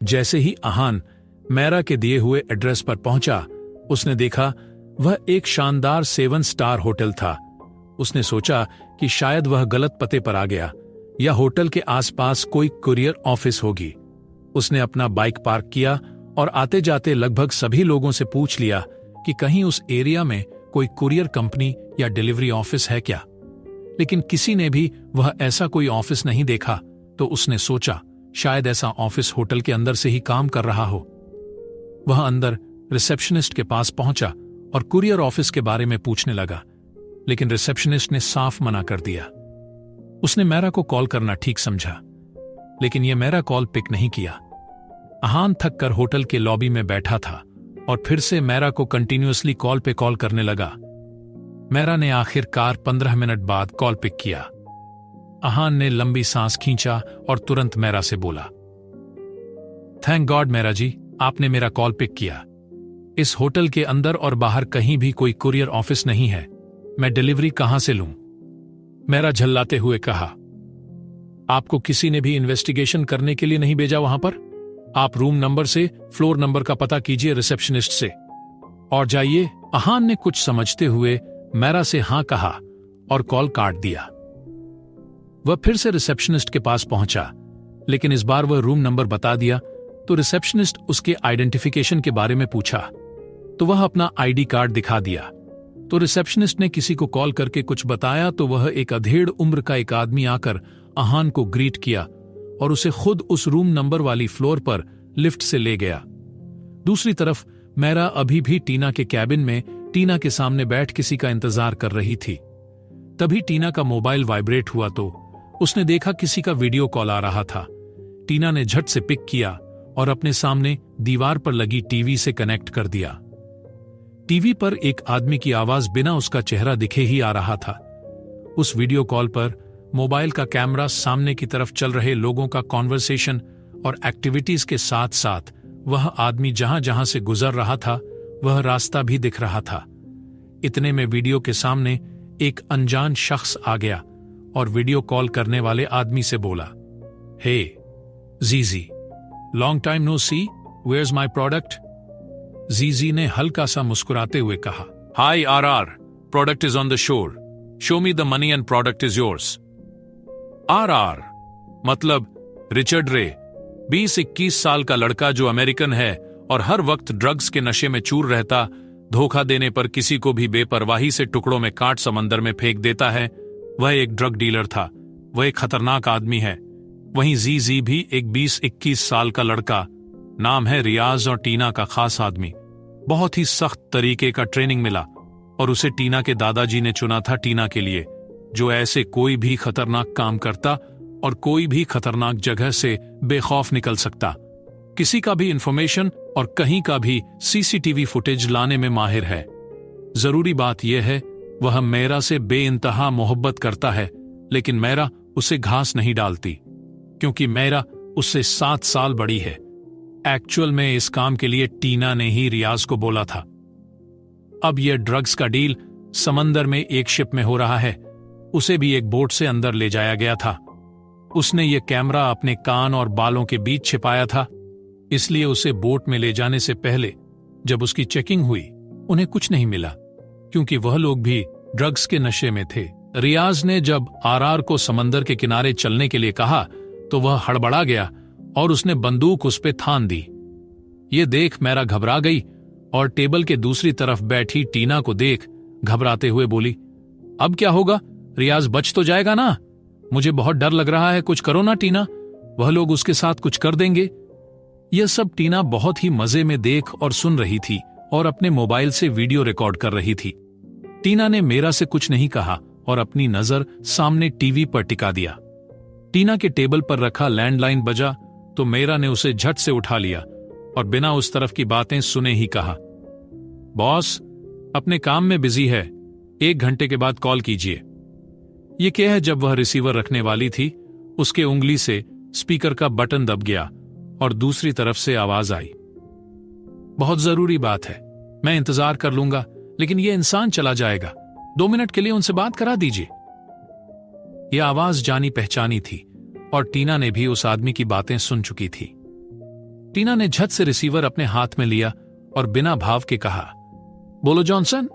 जैसे ही अहान मैरा के दिए हुए एड्रेस पर पहुंचा, उसने देखा वह एक शानदार 7 स्टार होटल था। उसने सोचा कि शायद वह गलत पते पर आ गया या होटल के आसपास कोई कुरियर ऑफिस होगी। उसने अपना बाइक पार्क किया और आते जाते लगभग सभी लोगों से पूछ लिया कि कहीं उस एरिया में कोई कुरियर कंपनी या डिलीवरी ऑफिस है क्या, लेकिन किसी ने भी वह ऐसा कोई ऑफिस नहीं देखा। तो उसने सोचा शायद ऐसा ऑफिस होटल के अंदर से ही काम कर रहा हो। वह अंदर रिसेप्शनिस्ट के पास पहुंचा और कुरियर ऑफिस के बारे में पूछने लगा, लेकिन रिसेप्शनिस्ट ने साफ मना कर दिया। उसने मैरा को कॉल करना ठीक समझा, लेकिन यह मैरा कॉल पिक नहीं किया। अहान थक कर होटल के लॉबी में बैठा था और फिर से मैरा को कंटिन्यूअसली कॉल पे कॉल करने लगा। मैरा ने आखिरकार 15 मिनट बाद कॉल पिक किया। अहान ने लंबी सांस खींचा और तुरंत मैरा से बोला, थैंक गॉड मैरा जी, आपने मेरा कॉल पिक किया। इस होटल के अंदर और बाहर कहीं भी कोई कुरियर ऑफिस नहीं है। मैं डिलीवरी कहां से लूं? मैरा झल्लाते हुए कहा, आपको किसी ने भी इन्वेस्टिगेशन करने के लिए नहीं भेजा वहां पर। आप रूम नंबर से फ्लोर नंबर का पता कीजिए रिसेप्शनिस्ट से और जाइए। अहान ने कुछ समझते हुए मैरा से हां कहा और कॉल काट दिया। वह फिर से रिसेप्शनिस्ट के पास पहुंचा, लेकिन इस बार वह रूम नंबर बता दिया। तो रिसेप्शनिस्ट उसके आइडेंटिफिकेशन के बारे में पूछा, तो वह अपना आईडी कार्ड दिखा दिया। तो रिसेप्शनिस्ट ने किसी को कॉल करके कुछ बताया तो वह एक अधेड़ उम्र का एक आदमी आकर अहान को ग्रीट किया और उसे खुद उस रूम नंबर वाली फ्लोर पर लिफ्ट से ले गया। दूसरी तरफ मैरा अभी भी टीना के कैबिन में टीना के सामने बैठ किसी का इंतजार कर रही थी। तभी टीना का मोबाइल वाइब्रेट हुआ तो उसने देखा किसी का वीडियो कॉल आ रहा था। टीना ने झट से पिक किया और अपने सामने दीवार पर लगी टीवी से कनेक्ट कर दिया। टीवी पर एक आदमी की आवाज बिना उसका चेहरा दिखे ही आ रहा था। उस वीडियो कॉल पर मोबाइल का कैमरा सामने की तरफ चल रहे लोगों का कॉन्वर्सेशन और एक्टिविटीज के साथ साथ वह आदमी जहां जहां से गुजर रहा था वह रास्ता भी दिख रहा था। इतने में वीडियो के सामने एक अनजान शख्स आ गया और वीडियो कॉल करने वाले आदमी से बोला, hey GG, long time no see, where's my product? GG ने हल्का सा मुस्कुराते हुए कहा, hi RR, product is on the shore, show me the money and product is yours. RR मतलब रिचर्ड रे, 20-21 साल का लड़का जो अमेरिकन है और हर वक्त ड्रग्स के नशे में चूर रहता, धोखा देने पर किसी को भी बेपरवाही से टुकड़ों में काट समंदर में फेंक देता है। वह एक ड्रग डीलर था। वह एक खतरनाक आदमी है। वहीं जी भी एक 20-21 साल का लड़का, नाम है रियाज, और टीना का खास आदमी। बहुत ही सख्त तरीके का ट्रेनिंग मिला और उसे टीना के दादाजी ने चुना था टीना के लिए, जो ऐसे कोई भी खतरनाक काम करता और कोई भी खतरनाक जगह से बेखौफ निकल सकता। किसी का भी इंफॉर्मेशन और कहीं का भी सीसीटीवी फुटेज लाने में माहिर है। जरूरी बात यह है वह मैरा से बेइंतहा मोहब्बत करता है, लेकिन मैरा उसे घास नहीं डालती क्योंकि मैरा उससे 7 साल बड़ी है। एक्चुअल में इस काम के लिए टीना ने ही रियाज को बोला था। अब यह ड्रग्स का डील समंदर में एक शिप में हो रहा है। उसे भी एक बोट से अंदर ले जाया गया था। उसने ये कैमरा अपने कान और बालों के बीच छिपाया था, इसलिए उसे बोट में ले जाने से पहले जब उसकी चेकिंग हुई उन्हें कुछ नहीं मिला, क्योंकि वह लोग भी ड्रग्स के नशे में थे। रियाज ने जब आरआर को समंदर के किनारे चलने के लिए कहा तो वह हड़बड़ा गया और उसने बंदूक उस पे थान दी। ये देख मैरा घबरा गई और टेबल के दूसरी तरफ बैठी टीना को देख घबराते हुए बोली, अब क्या होगा? रियाज बच तो जाएगा ना? मुझे बहुत डर लग रहा है, कुछ करो ना टीना, वह लोग उसके साथ कुछ कर देंगे। यह सब टीना बहुत ही मजे में देख और सुन रही थी और अपने मोबाइल से वीडियो रिकॉर्ड कर रही थी। टीना ने मेरा से कुछ नहीं कहा और अपनी नजर सामने टीवी पर टिका दिया। टीना के टेबल पर रखा लैंडलाइन बजा तो मेरा ने उसे झट से उठा लिया और बिना उस तरफ की बातें सुने ही कहा, बॉस अपने काम में बिजी है, 1 घंटे के बाद कॉल कीजिए। ये कह जब वह रिसीवर रखने वाली थी उसके उंगली से स्पीकर का बटन दब गया और दूसरी तरफ से आवाज आई, बहुत जरूरी बात है, मैं इंतजार कर लूंगा, लेकिन यह इंसान चला जाएगा, 2 मिनट के लिए उनसे बात करा दीजिए। यह आवाज जानी पहचानी थी और टीना ने भी उस आदमी की बातें सुन चुकी थी। टीना ने झट से रिसीवर अपने हाथ में लिया और बिना भाव के कहा, बोलो जॉनसन।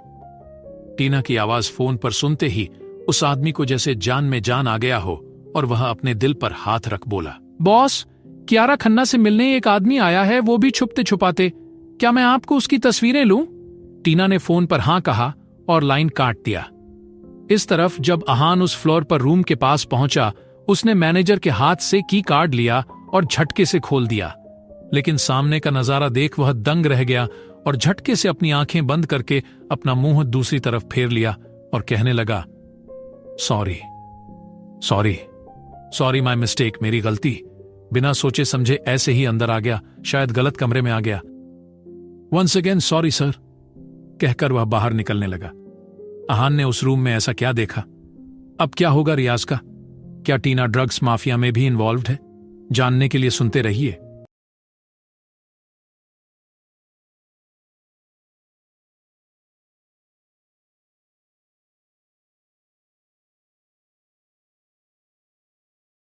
टीना की आवाज फोन पर सुनते ही उस आदमी को जैसे जान में जान आ गया हो और वह अपने दिल पर हाथ रख बोला, बॉस, कियारा खन्ना से मिलने एक आदमी आया है, वो भी छुपते छुपाते। क्या मैं आपको उसकी तस्वीरें लूं? टीना ने फोन पर हां कहा और लाइन काट दिया। इस तरफ जब अहान उस फ्लोर पर रूम के पास पहुंचा, उसने मैनेजर के हाथ से की कार्ड लिया और झटके से खोल दिया। लेकिन सामने का नजारा देख वह दंग रह गया और झटके से अपनी आंखें बंद करके अपना मुंह दूसरी तरफ फेर लिया और कहने लगा, sorry sorry sorry, my mistake, मेरी गलती। बिना सोचे समझे ऐसे ही अंदर आ गया, शायद गलत कमरे में आ गया। वंस अगेन सॉरी सर, कहकर वह बाहर निकलने लगा। अहान ने उस रूम में ऐसा क्या देखा? अब क्या होगा रियाज का? क्या टीना ड्रग्स माफिया में भी इन्वॉल्व्ड है? जानने के लिए सुनते रहिए